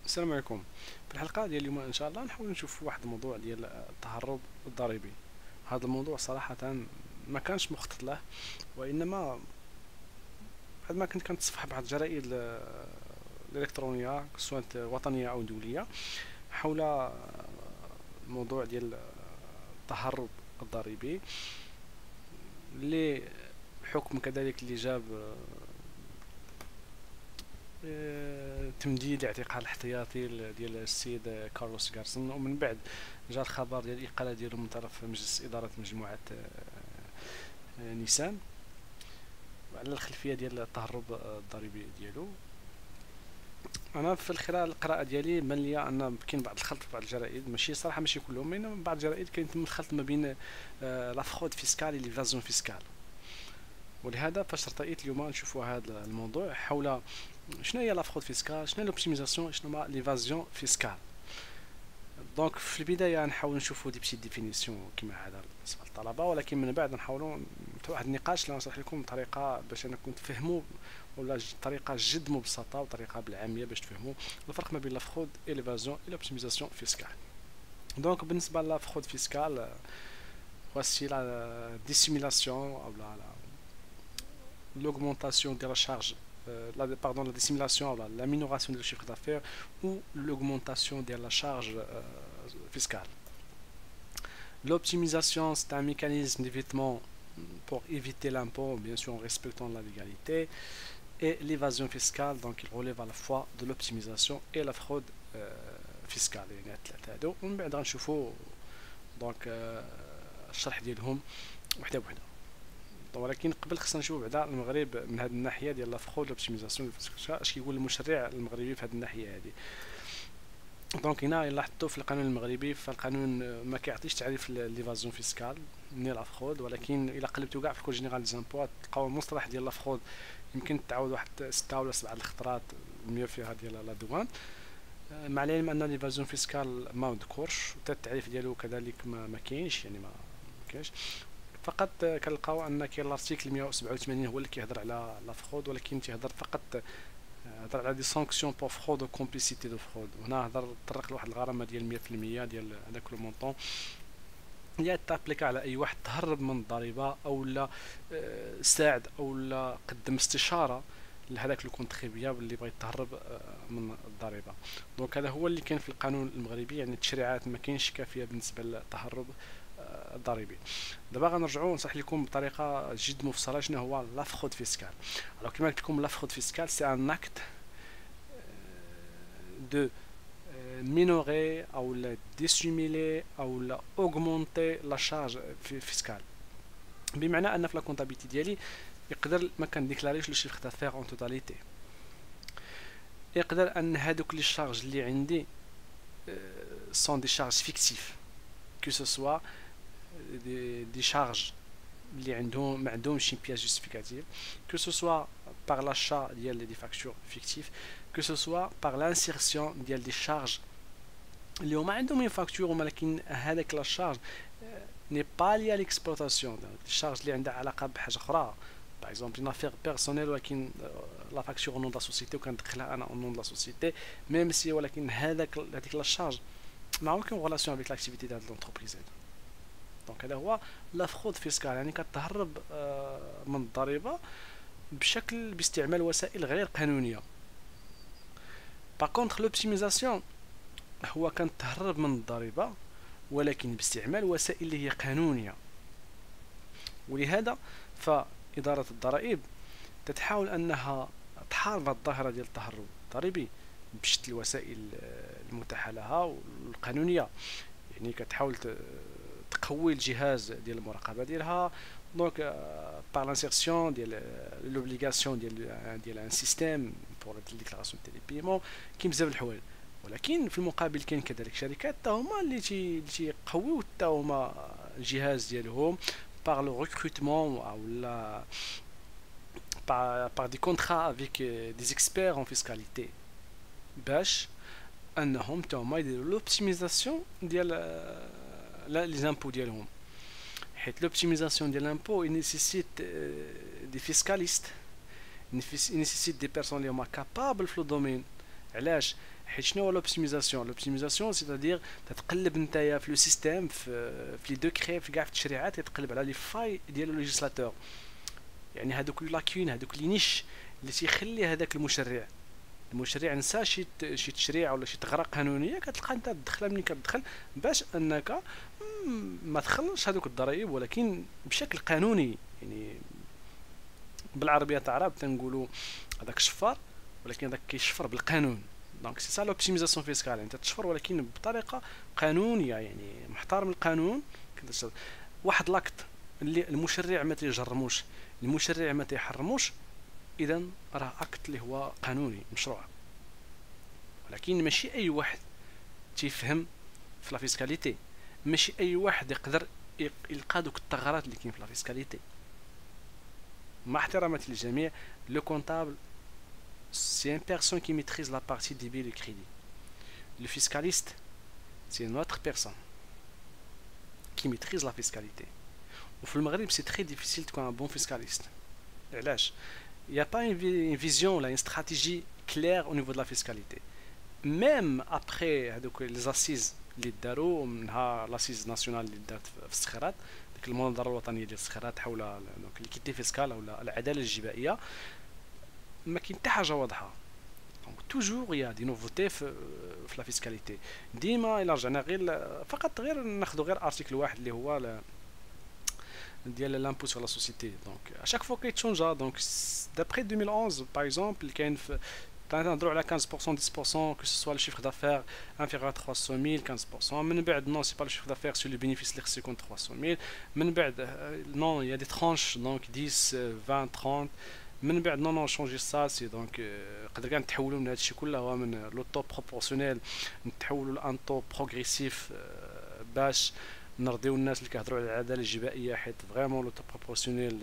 السلام عليكم. في الحلقه ديال اليوم ان شاء الله نحاول نشوف واحد الموضوع ديال التهرب الضريبي. هذا الموضوع صراحه ما كانش مخطط له، وانما بعد ما كنت كنتصفح بعض الجرائد الالكترونيه سواء وطنيه او دوليه حول الموضوع ديال التهرب الضريبي، اللي حكم كذلك اللي جاب تمديد الاعتقال الاحتياطي ديال السيد كارلوس غارسون، ومن بعد جاء الخبر ديال الاقاله ديالو من طرف مجلس اداره مجموعه نيسان على الخلفيه ديال التهرب الضريبي ديالو. انا في خلال القراءه ديالي بان لي ان كاين بعض الخلط في بعض الجرائد، ماشي كلهم، انما بعض الجرائد كاين تم الخلط ما بين لا فرود فيسكال و ليفازيون فيسكال. ولهذا فاش ارتئيت اليوم نشوفوا هذا الموضوع حول شنو هي لا فرود فيسكال، شنو هي لوبتيميزاسيون، شنو هي ليفازيون فيسكال. دونك في البدايه نحاول نشوفوا دي بسيت ديفينيسيون كما هذا بالنسبه للطلبه، ولكن من بعد نحاولوا واحد النقاش اللي نشرح لكم بطريقه باش انكم تفهموا، ولا طريقه جد مبسطه وطريقه بالعاميه باش تفهموا الفرق ما بين لا فرود اي ليفازيون اي لوبتيميزاسيون فيسكال. دونك بالنسبه لا فرود فيسكال voici la dissimulation ou l'augmentation de la charge, la dissimulation, la minoration du chiffre d'affaires ou l'augmentation de la charge fiscale. L'optimisation, c'est un mécanisme d'évitement pour éviter l'impôt, bien sûr en respectant la légalité. Et l'évasion fiscale, donc il relève à la fois de l'optimisation et la fraude fiscale. ومن بعد غنشوفوا دونك الشرح ديالهم وحده بوحده. ولكن قبل خصنا نشوفوا بعدا المغرب من هذه الناحيه ديال لا فرود لوبتيميزاسيون، اش كيقول المشرع المغربي في هذه الناحيه هذه. دونك هنا لاحظتوا في القانون المغربي، فالقانون ما كيعطيش تعريف ليفازيون فيسكال ني لا فرود، ولكن الا قلبتوا كاع في الكود جينيرال دي زامبو تلقاو المصطلح ديال لا فرود يمكن تعاود واحد 6 ولا 7 الخطرات المية فيها ديال لا دوان، مع العلم ان ليفازيون فيسكال ما مذكورش، حتى التعريف ديالو كذلك ما كاينش، يعني ما كاينش. فقط كنلقاو ان كاين الارتيكل 187 هو اللي كيهضر على لا فرود، ولكن تيهضر فقط هضر على دي سانكسيون بور فرود و كومبليسيتي دو فرود. هنا طرق لواحد الغرامه ديال 100% ديال هذاك لو مونطون اللي تابليكا على اي واحد تهرب من الضريبه او لا ساعد او لا قدم استشاره لهذاك لو كونتريبيابل اللي بغى يتهرب من الضريبه. دونك هذا هو اللي كاين في القانون المغربي، يعني التشريعات ما كاينش كافيه بالنسبه للتهرب الضريبي. دابا غنرجعوا نصح لكم بطريقه جد مفصله شنو هو لا فرود فيسكال. alors كما قلت لكم لا فرود فيسكال سي ان اكت دو minorer او لا ديسيميلي او لا اوغمونتي لا شارج فيسكال، بمعنى ان في لا كونتابيليتي ديالي يقدر ما كنديكلاريش لو شيفر دافير اون توتاليتي، يقدر ان هادوك لي شارج اللي عندي سون دي شارج فيكتيف، كو سو سوا دي شارج اللي عندهم ما عندهمش بياس جوستيفيكاتيف، كو سو سوا par l'achat ديال دي فاكتور فيكتيف، que ce soit par l'insertion ديال دي شارج اللي هما عندهم اون فاكتور ولكن هذاك لا شارج ني با لي ليكسبلوطاسيون، الشارج اللي عندها علاقه بحاجه اخرى، باغ اكزومبل اون افير بيرسونيل ولكن لا فاكتور او نون دا سوسيتي وكندخلها انا او نون دا سوسيتي ميم سي، ولكن هذيك لا شارج ما اون ريلاسيون افيك لاكتيفيتي ديال لونتربريز. دونك هذا هو لا فرود فيسكال، يعني كتهرب من الضريبه باستعمال وسائل غير قانونيه. باغ كونطخ لوبتيميزاسيون هو كنتهرب من الضريبه ولكن باستعمال وسائل اللي هي قانونيه. ولهذا فإدارة الضرائب تتحاول أنها تحارب الظاهرة ديال التهرب الضريبي بشتى الوسائل المتاحة لها والقانونية، يعني كتحاول تقوي الجهاز ديال المراقبة ديالها. دونك par l'insertion ديال l'obligation ديال ان سيستيم pour la déclaration de les paiements، كاين بزاف الحوايج. ولكن في المقابل كاين كذلك شركات حتى هما اللي تيقويو حتى هما الجهاز ديالهم par le recrutement ou la par des contrats avec des experts en fiscalité باش انهم حتى هما يديروا لوبتيميزاسيون ديال les impôts ديالهم، حيت l'optimisation de l'impôt il nécessite des fiscalistes, il nécessite des personnes اللي هما capables في الدومين علاش؟ حيت شنو هو لوبتيميزاسيون سيتادير تتقلب نتايا في لو سيستيم في لي دوكري في كاع في التشريعات يتقلب على لي فاي ديال لو ليجيسلاتور، يعني هادوك لي لاكين هادوك لي نيش اللي تيخلي هذاك المشرع نسى شي تشريع ولا شي ثغره قانونيه كتلقى انت تدخلها ملي كتدخل باش انك ما تخلصش هذوك الضرائب ولكن بشكل قانوني. يعني بالعربيه تاع العرب تنقولوا هذاك شفار ولكن هذاك كيشفر بالقانون. دونك سي سا لوبتيميزاسيون فيسكال، انت تشفر ولكن بطريقه قانونيه يعني محترم القانون. واحد لاكت اللي المشرع ما تيجرموش، المشرع ما تيحرموش، اذا راه اكت اللي هو قانوني مشروع. ولكن ماشي اي واحد تيفهم في لا فيسكاليتي، ماشي اي واحد يقدر يلقى دوك الثغرات اللي كاين في لا فيسكاليتي. مع احتراماتي للجميع، لو كونتابل c'est une personne qui maîtrise la partie débit et crédit. Le fiscaliste, c'est une autre personne qui maîtrise la fiscalité. Au Maghreb, c'est très difficile de trouver un bon fiscaliste. Il n'y a pas une vision, une stratégie claire au niveau de la fiscalité. Même après les assises, les daro, l'assise nationale de الصخيرات، المنظمة الوطنية ديال الصخيرات حول الكيتي فيسكال او العدالة الجبائية، ما كاين حتى حاجه واضحه. دونك توجور يا دي نوفوتي في لا فيسكاليتي. ديما الا رجعنا فقط ناخذ غير ارتيكل واحد اللي هو ديال لامبو sur la société. دونك à chaque fois كيتشونجا. دونك d'après 2011 par exemple كاين في نهضروا على 15% 10% que ce soit le chiffre d'affaires inférieur à 300 000 15%. من بعد non c'est pas le chiffre d'affaires sur le bénéfice اللي خصو يكون 300 000. من بعد non il y a des tranches donc 10 20 30. من بعد نو شونجي سا سي دونك نقدر كاع نتحولوا من هادشي كله من لو طو بروبورسيونيل نتحولوا لان طو بروغريسيف باش نرضيو الناس اللي كيهضروا على العداله الجبائيه، حيت فريمون لو طو بروبورسيونيل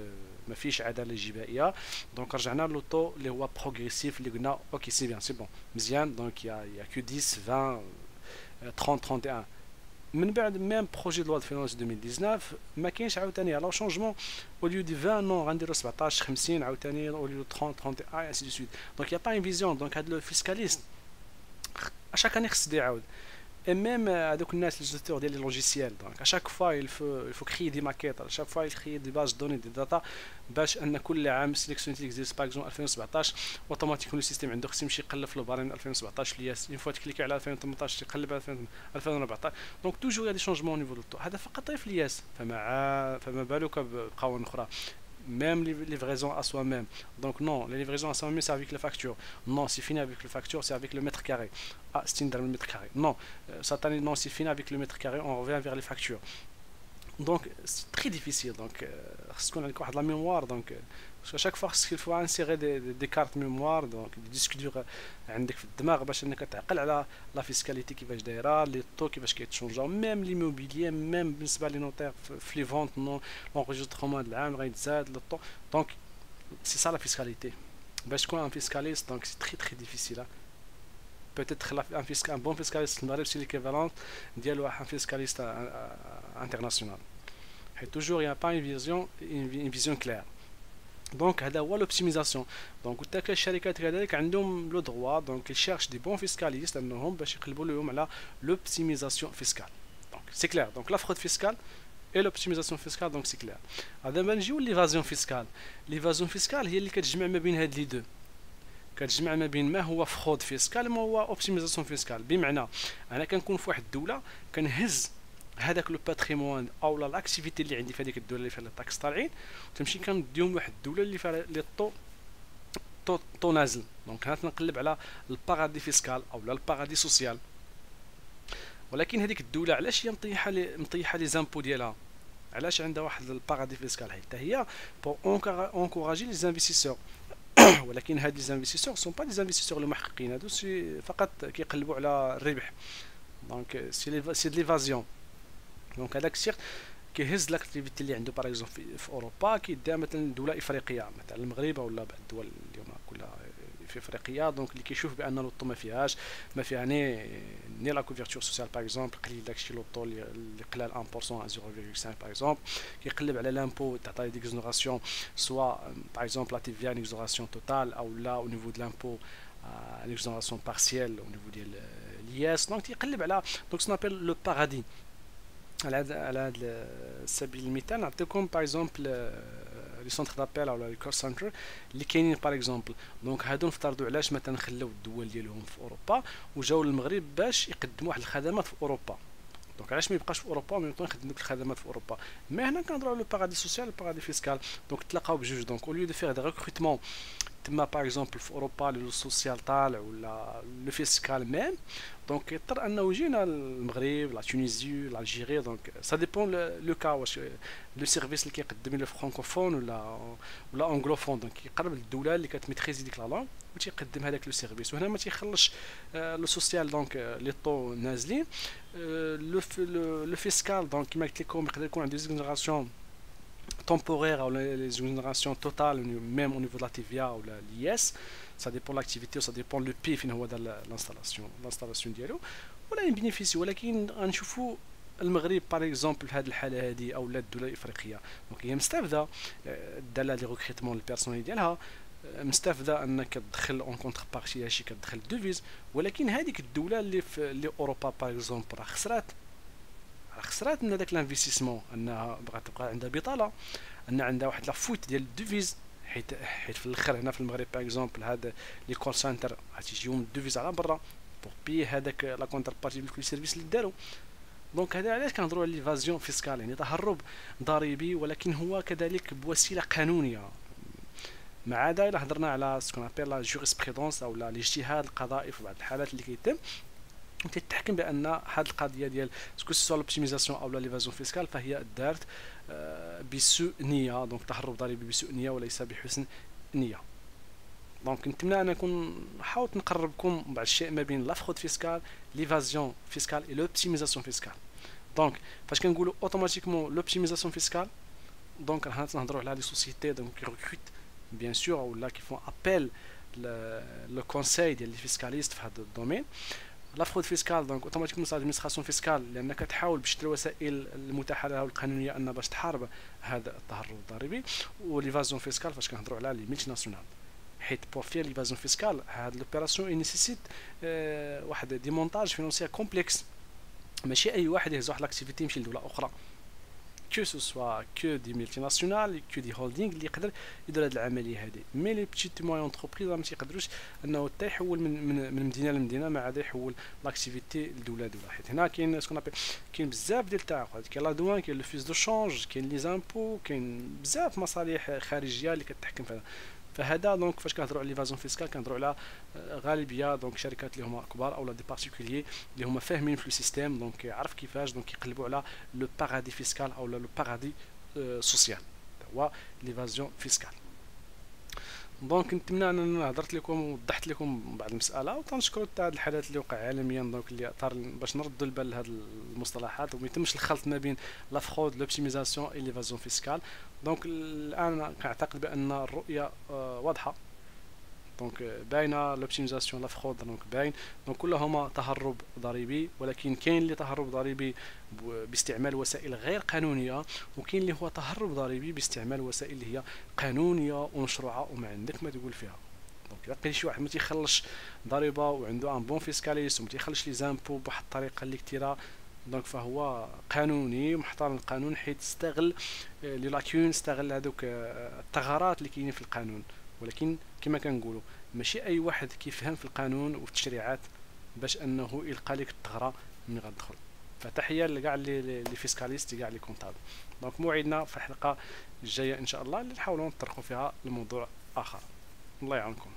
ما فيش عداله جبائيه. دونك رجعنا لو طو اللي هو بروغريسيف اللي قلنا اوكي سي بيان سي بون مزيان. دونك يا كو 10 20 30 31. من بعد ميم بروجي دو لوا دو فينانس 2019 ما كاينش عاوتاني على شونجمون او ليو دي 20 نو غنديرو 17 50 عاوتاني او ليو 30 31 انسي دو سويت. دونك يا با اون فيزيون. دونك هاد لو فيسكاليست اشاك اني خص يعاود. et même هذوك الناس لي جيستور ديال لي لوجيسيال. دونك اشاك فوا il faut créer des maquettes، اشاك فوا créer des bases de données des data باش ان كل عام سيليكسيونيتي ليكزيست باغ اكزومبل 2017 اوتوماتيكون السيستيم عنده خصو يمشي يقلب في البارين 2017 لياس اون فوا تكليكي على 2018 يقلب على 2014. دونك توجور دي شونجمون او نيفو دو طو. هذا فقط في الياس، فما بالك بقوانين اخرى. Même les livraisons à soi-même. Donc non, les livraisons à soi-même c'est avec la facture. Non, c'est fini avec la facture, c'est avec le mètre carré. Ah, c'est une le mètre carré. Non, non, c'est fini avec le mètre carré, on revient vers les factures. Donc c'est très difficile. Donc ce qu'on a encore de la mémoire. Donc à chaque fois qu'il faut insérer des cartes mémoire, donc des disques durs عندك في الدماغ باش انك تعقل على لا فيسكاليتي كيفاش دايره، لي طو كيفاش كيتشونجاو، ميم ليموبيليي، ميم بالنسبه لي نوتير في لي فونت نو لونجسترومون د العام غيتزاد لو طو. دونك سي سا لا فيسكاليتي. باش تكون ان فيسكاليست دونك سي تري تري ديفيسيل. peut-être un bon fiscaliste المغرب سي ليكيفالون ديال واحد فيسكاليست انترناسيونال، حيت توجور يا با une vision claire. دونك هذا هو لوبتيميزاسيون. دونك قلت لك الشركات كذلك عندهم لو دروا دونك يشيرش دي بون فيسكاليست انهم باش يقلبوا لهم على لوبتيميزاسيون فيسكال. دونك سي كلير. دونك لا فرود فيسكال اي لوبتيميزاسيون فيسكال دونك سي كلير. هذا ما نجيو ليفازيون فيسكال. ليفازيون فيسكال هي اللي كتجمع ما بين هاد لي دو، كتجمع ما بين ما هو فرود فيسكال ما هو اوبتيميزاسيون فيسكال. بمعنى انا كنكون في واحد الدوله كنهز هذاك لو باتريمون او لاكتيفيتي اللي عندي في هذيك الدوله اللي فيها الطاكس طالعين وتمشي كنديهم لواحد الدوله اللي فيها لي طو نازل. دونك هنا تنقلب على البارادي فيسكال او البارادي سوسيال. ولكن هذيك الدوله علاش هي مطيحه لي زامبو ديالها؟ علاش عندها واحد البارادي فيسكال؟ حتى هي بور اونكوراجي لي زانفيستيسور. ولكن هاد لي زانفيستيسور سون با لي زانفيستيسور اللي محققين، هادو فقط كيقلبوا على الربح. دونك سي دي ليفازيون. دونك هذاك الشيء كيهز لاكتيفيتي اللي عنده باغ اكزومبل في اوروبا كيديها مثلا دوله افريقيه مثلا المغرب ولا بعض الدول اللي هما كلها في افريقيا. دونك اللي كيشوف بان لوطو ما فيها ني لا كوفرتور سوسيال باغ اكزومبل قليل داكشي لوطو اللي قلال 1% 0.5 باغ اكزومبل كيقلب على لامبو تعطي ديكزونوراسيون سوا باغ اكزومبل لا تي في ان اكزونوراسيون توتال او لا او نيفو دو لامبو l'exonération partielle au niveau ديال l'IS. دونك تيقلب على دونك سنابيل لو بارادي. على هذا سبيل المثال نعطيكم باغ اكزومبل لي سونتر دابيل او لي كول سنتر اللي كاينين باغ اكزومبل. دونك هادو نفترضوا علاش مثلا خلاو الدول ديالهم في اوروبا وجاو للمغرب باش يقدموا واحد الخدمات في اوروبا. دونك علاش ما يبقاش في اوروبا وما يبقاو يخدموا الخدمات في اوروبا. مي هنا كنهضروا على لو بارادي سوسيال بارادي فيسكال. دونك تلاقاو بجوج. دونك او ليو دو فيغ دي ريكروتمون تما باغ اكزومبل في اوروبا لو سوسيال طالع ولا لو فيسكال ميم، دونك يضطر انه يجينا المغرب لا تونيزي الجيري. دونك سا ديبون لو كا واش لو سيرفيس اللي كيقدم لو فرانكوفون ولا انغلوفون. دونك يقرب للدوله اللي كتميتريزي ديك لا لونغ وتيقدم هذاك لو سيرفيس. وهنا ما تيخلش لو سوسيال دونك لي طو نازلين. لو فيسكال دونك كما قلت لكم يقدر يكون عنده زيغنيراسيون temporaire ou les exonérations totales même au niveau de la TVA ou la l'IS. Ça dépend de l'activité, ça dépend le PIF فين هو دار l'installation ديالو ولا ينبينيفيسي. ولكن غنشوفوا المغرب باغ اكزومبل في هذه الحاله هذه او الدول الافريقيه دونك هي مستافده دار لي ريكروتمون البيرسونيل ديالها، مستافده انك كتدخل اون كونتر بارتي هادشي كتدخل دوفيز. ولكن هذيك الدوله اللي في اللي اوروبا باغ اكزومبل راه خسرات من هذاك الانفستيسمون، انها بغات تبقى عندها بطاله، ان عندها واحد لا فويت ديال الدوفيز. حيت في الاخر هنا في المغرب باغ اكزومبل هذا لي كول سنتر غتجيهم الدوفيز على برا بوغ بي هذاك لا كونتر بارتي بالكل سيرفيس اللي داروا. دونك هذا علاش كنهضروا على ليفازيون فيسكال، يعني تهرب ضريبي ولكن هو كذلك بوسيله قانونيه. ما عدا الا هضرنا على سكون ابيل لا جوريسبرودونس او الاجتهاد القضائي في بعض الحالات اللي كيتم تتحكم بان هذه القضيه ديال سكو سوا لوبتيميزاسيون او ليفازيون فيسكال فهي دارت بسوء نيه. دونك تهرب ضريبي بسوء نيه وليس بحسن نيه. دونك نتمنى ان نكون حاولت نقربكم بعض الشيء ما بين لا فرود فيسكال ليفازيون فيسكال اي لوبتيميزاسيون فيسكال. دونك فاش كنقولوا اوتوماتيكمون لوبتيميزاسيون فيسكال دونك رانا تنهضروا على لي سوسيتي دونك ريكروت بيان سور ولا كيفون ابيل لو كونساي ديال لي فيسكاليست في هذا الدومين. لا فرود فيسكال دونك اوتوماتيكمون صار ادمينستراسيون فيسكال لانك تحاول بشتى الوسائل المتاحه لها والقانونيه ان باش تحارب هذا التهرب الضريبي. وليفازيون فيسكال فاش كنهضروا على لي ملتي ناسيونال حيت بور فير ليفازيون فيسكال هاد لوبيراسيون نيسيسيت واحد دي مونتاج فينونسيير كومبلكس. ماشي اي واحد يهز واحد لاكتيفيتي يمشي لدوله اخرى كو سو سوا كو دي ملتي ناسيونال كو دي هولدينغ اللي يقدر يدير هاد العمليه هذه. مي لي بتيت موين اونتربريز ما تيقدروش انه حتى يحول من مدينه لمدينه ما عاد يحول لاكتيفيتي لدوله حيت هنا كاين سكون ابي كاين بزاف ديال التعاقدات. كاين لا دوان كاين لو فيس دو شونج كاين لي زامبو كاين بزاف مصالح خارجيه اللي كتحكم في هذا. فهذا دونك فاش كنهضروا على ليفازيون فيسكال كنهضروا على غالبيه دونك شركات اللي هما كبار اولا دي بارتيكوليي اللي هما فاهمين في السيستيم دونك يعرف كيفاش دونك يقلبوا على لو بارادي فيسكال او لو بارادي سوسيال هو ليفازيون فيسكال. دونك نتمنى ان هضرت لكم ووضحت لكم بعض المساله وتنشكروا حتى هذا الحدث اللي وقع عالميا دونك اللي اثار باش نردوا البال لهاد المصطلحات وما يتمش الخلط ما بين لا فرود لوبتيميزاسيون اي ليفازيون فيسكال. دونك الان كنعتقد بان الرؤيه واضحه دونك باينه لوبتيميزاسيون لا فرود دونك باين دونك كلهما تهرب ضريبي. ولكن كاين اللي تهرب ضريبي باستعمال وسائل غير قانونيه وكاين اللي هو تهرب ضريبي باستعمال وسائل اللي هي قانونيه ومشروعه وما عندك ما تقول فيها. دونك الا كاين شي واحد ما تيخلصش ضريبه وعنده ان بون فيسكاليست وما تيخلصش لي زامبو بواحد الطريقه اللي كثيره دونك فهو قانوني محترم القانون حيت استغل لي لاكون استغل هذوك الثغرات اللي كاينين في القانون. ولكن كما كنقولوا ماشي اي واحد كيفهم في القانون وفي التشريعات باش انه يلقى لك الثغره ملي غتدخل. فتحيه لكاع لي فيسكاليست كاع لي كونطابل. دونك موعدنا في الحلقه الجايه ان شاء الله اللي نحاولوا نطرقوا فيها لموضوع اخر. الله يعاونكم.